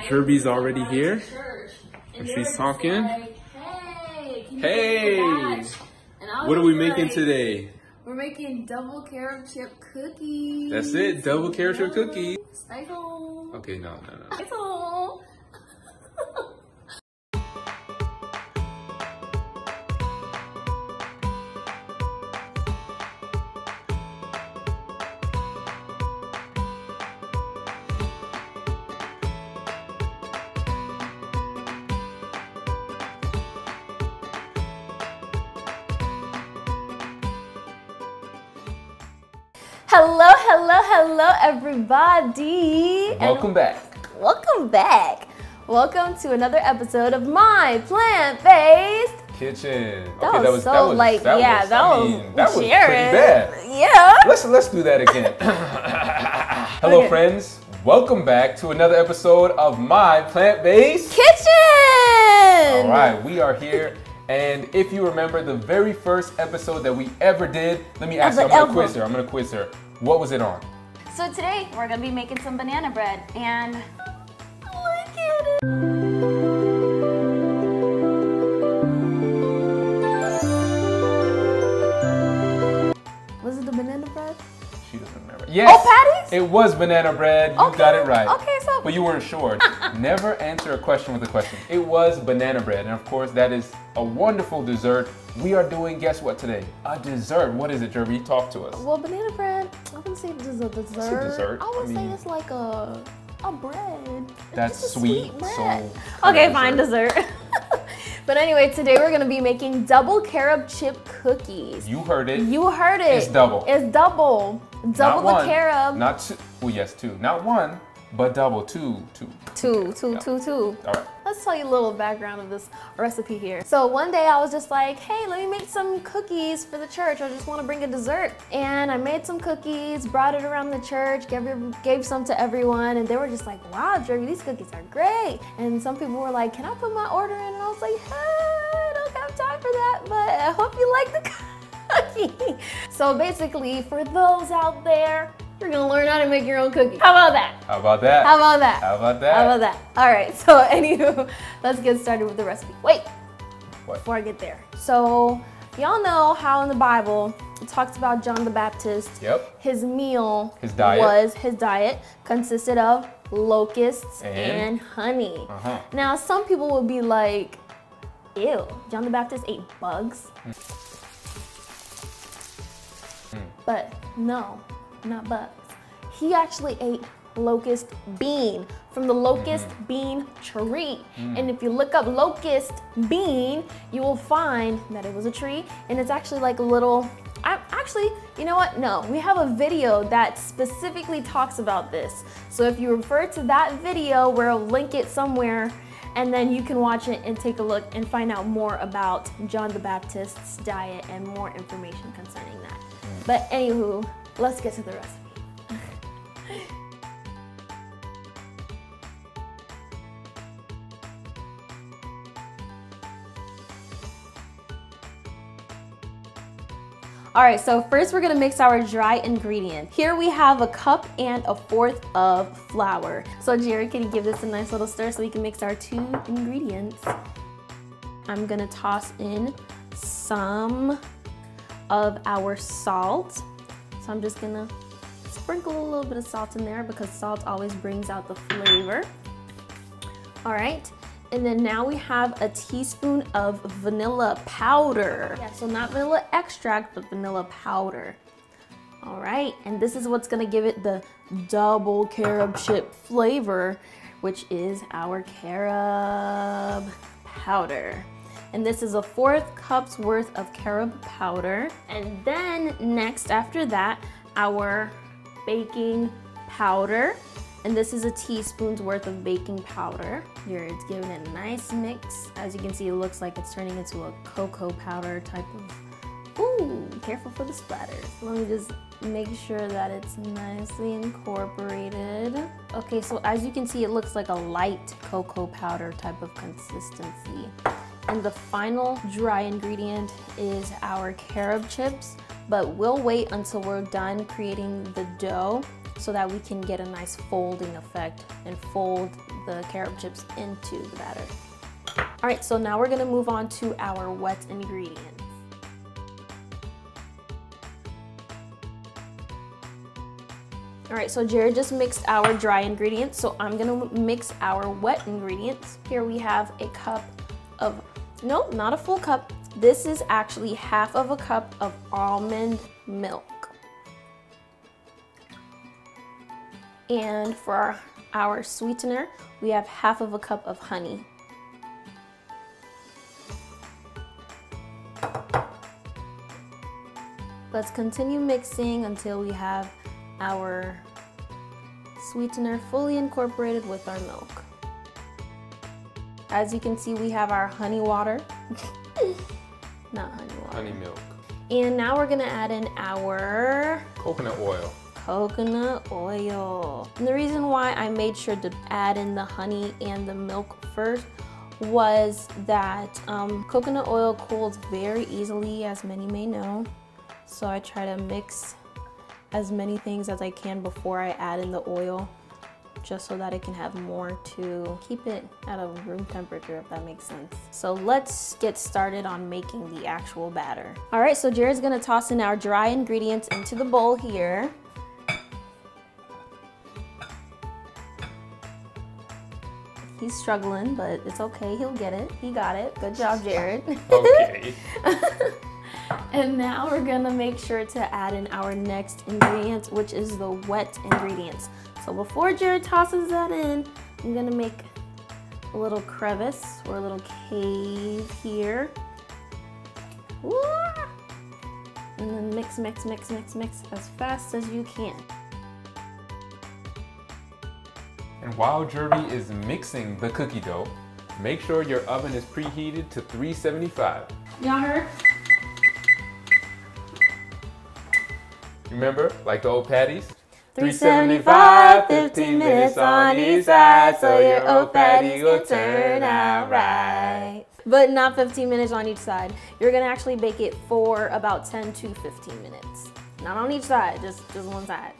Kirby's already here, and she's talking. Hey, what are we making today? We're making double Carob-Chip cookies. That's it, double Carob-Chip cookies. Stay home. Okay, no. Stay home. Hello, everybody. Welcome back. Welcome back. Welcome to another episode of my plant-based kitchen. That okay, was that was pretty bad. Yeah. Let's do that again. Hello, Okay. friends. Welcome back to another episode of my plant-based kitchen. All right, we are here. And if you remember the very first episode that we ever did, let me ask you, I'm gonna quiz her. What was it on? So today we're gonna be making some banana bread, and look at it. Was it the banana bread? She doesn't remember. Yes. Oh, patties? It was banana bread. You got it right. Okay, so. But you weren't sure. Never answer a question with a question. It was banana bread, and of course that is a wonderful dessert. We are doing, guess what today? A dessert. What is it, Jeremy? Talk to us. Well, banana bread, I wouldn't say it's a dessert. It's a dessert. I would say it's like a bread. That's it's sweet. bread. Okay, fine, dessert. But anyway, today we're gonna be making double Carob-Chip cookies. You heard it. You heard it. It's double. It's double. Double the carob. Not two. Well, yes, two. Not one, but double. Two. Two. All right. Let's tell you a little background of this recipe here. So one day I was just like, hey, let me make some cookies for the church. I just want to bring a dessert. And I made some cookies, brought it around the church, gave some to everyone. And they were just like, wow, Jeremy, these cookies are great. And some people were like, can I put my order in? And I was like, I don't have time for that, but I hope you like the cookie. So basically, for those out there, you're gonna learn how to make your own cookie. How about that? How about that? How about that? How about that? How about that? All right, so anywho, let's get started with the recipe. Wait, what? Before I get there. So y'all know how in the Bible, it talks about John the Baptist. Yep. His diet consisted of locusts and honey. Now, some people would be like, ew, John the Baptist ate bugs. But no, not bugs. He actually ate locust bean from the locust bean tree. And if you look up locust bean, you will find that it was a tree, and it's actually like a little, actually, you know what? No, we have a video that specifically talks about this. So if you refer to that video, we'll link it somewhere, and then you can watch it and take a look and find out more about John the Baptist's diet and more information concerning that. But anywho, let's get to the recipe. All right, so first we're gonna mix our dry ingredients. Here we have 1 cup and 1/4 of flour. So Jerry, can you give this a nice little stir so we can mix our 2 ingredients? I'm gonna toss in some of our salt. So I'm just gonna sprinkle a little bit of salt in there because salt always brings out the flavor. All right, and then now we have 1 teaspoon of vanilla powder. Yeah, so not vanilla extract, but vanilla powder. All right, and this is what's gonna give it the double Carob-Chip flavor, which is our carob powder. And this is 1/4 cup's worth of carob powder. And then next after that, our baking powder. And this is 1 teaspoon's worth of baking powder. Here it's giving it a nice mix. As you can see, it looks like it's turning into a cocoa powder type of, ooh, careful for the splatters. Let me just make sure that it's nicely incorporated. Okay, so as you can see, it looks like a light cocoa powder type of consistency. And the final dry ingredient is our carob chips, but we'll wait until we're done creating the dough so that we can get a nice folding effect and fold the carob chips into the batter. All right, so now we're gonna move on to our wet ingredients. All right, so Jared just mixed our dry ingredients, so I'm gonna mix our wet ingredients. Here we have a cup of, no, not a full cup. This is actually half of a cup of almond milk. And for our sweetener, we have half of a cup of honey. Let's continue mixing until we have our sweetener fully incorporated with our milk. As you can see, we have our honey water. Not honey water. Honey milk. And now we're gonna add in our Coconut oil. Coconut oil. And the reason why I made sure to add in the honey and the milk first was that coconut oil cools very easily, as many may know. So I try to mix as many things as I can before I add in the oil, just so that it can have more to keep it at a room temperature, if that makes sense. So let's get started on making the actual batter. All right, so Jared's gonna toss in our dry ingredients into the bowl here. He's struggling, but it's okay, he'll get it. He got it. Good job, Jared. Okay. And now we're gonna make sure to add in our next ingredient, which is the wet ingredients. So before Jared tosses that in, I'm gonna make a little crevice or a little cave here. Woo! And then mix, mix, mix, mix, mix as fast as you can. And while Jerby is mixing the cookie dough, make sure your oven is preheated to 375. Y'all heard? Remember, like the old patties? 375, 15 minutes on each side, so your old patty will turn out right. But not 15 minutes on each side. You're gonna actually bake it for about 10 to 15 minutes. Not on each side, just one side.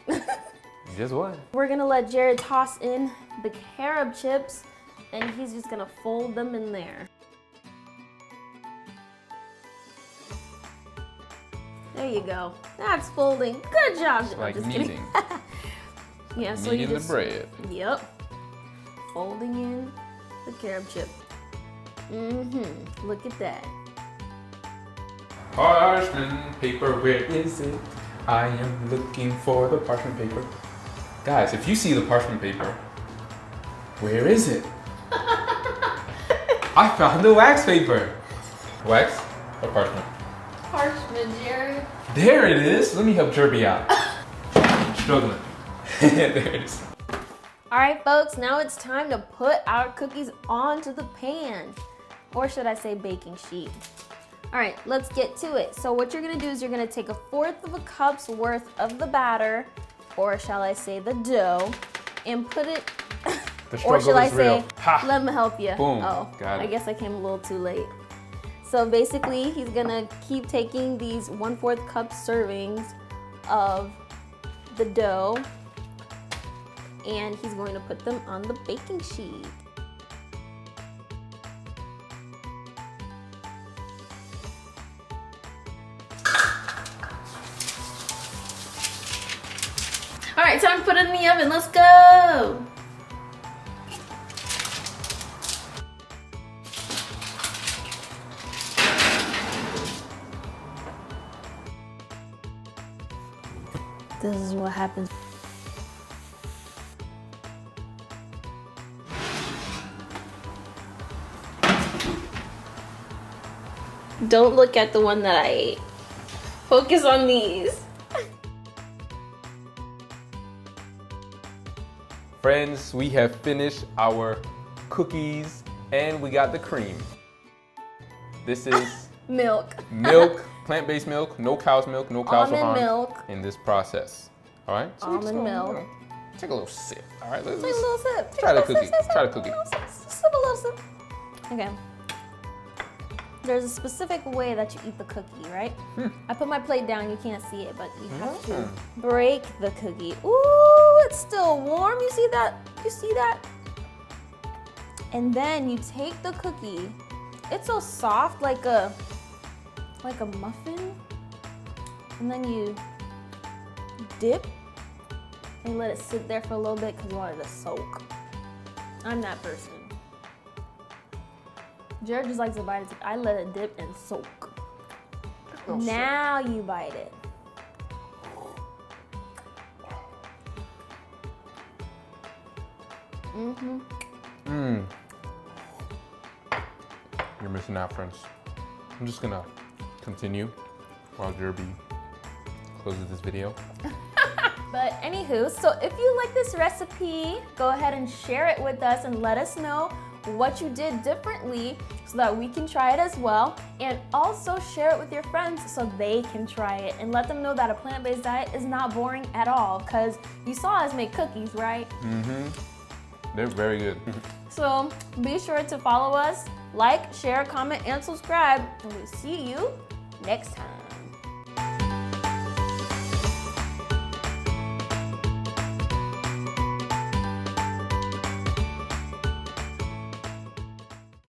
Just one. We're gonna let Jared toss in the carob chips, and he's just gonna fold them in there. There you go. That's folding. Good job. It's like just kneading. Yeah, so Kneading you just, the bread. Yep. Folding in the carob chip. Look at that. Parchment paper, where is it? I am looking for the parchment paper. Guys, if you see the parchment paper, where is it? I found the wax paper. Wax or parchment? Parchment, Jared. There it is. Let me help Jerby out. Struggling. There it is. All right, folks, now it's time to put our cookies onto the pan, or should I say baking sheet. All right, let's get to it. So what you're gonna do is you're gonna take 1/4 of a cup's worth of the batter, or shall I say the dough, and put it, or shall I say, let me help you. Boom, oh, got it. I guess I came a little too late. So basically, he's gonna keep taking these 1/4 cup servings of the dough, and he's going to put them on the baking sheet. All right, time to put it in the oven. Let's go. This is what happens. Don't look at the one that I ate. Focus on these. Friends, we have finished our cookies and we got the cream. This is Milk. milk, plant-based milk, no cow's milk, no cows were Almond harmed milk. in this process. All right? So Almond milk. Take a little sip. All right, let's Take a little sip. try the Take a cookie. sip, sip, Try the sip. cookie. Sip a little sip. Okay. There's a specific way that you eat the cookie, right? I put my plate down, you can't see it, but you have to break the cookie. Ooh, it's still warm. You see that? You see that? And then you take the cookie. It's so soft, like a muffin. And then you dip and let it sit there for a little bit because you want it to soak. I'm that person. Jared just likes to bite it. I let it dip and soak. Now you bite it. You're missing out, friends. I'm just gonna continue while Jerby closes this video. But anywho, so if you like this recipe, go ahead and share it with us and let us know what you did differently so that we can try it as well. And also share it with your friends so they can try it and let them know that a plant-based diet is not boring at all, because you saw us make cookies, right? They're very good. So be sure to follow us, like, share, comment, and subscribe, and we'll see you next time.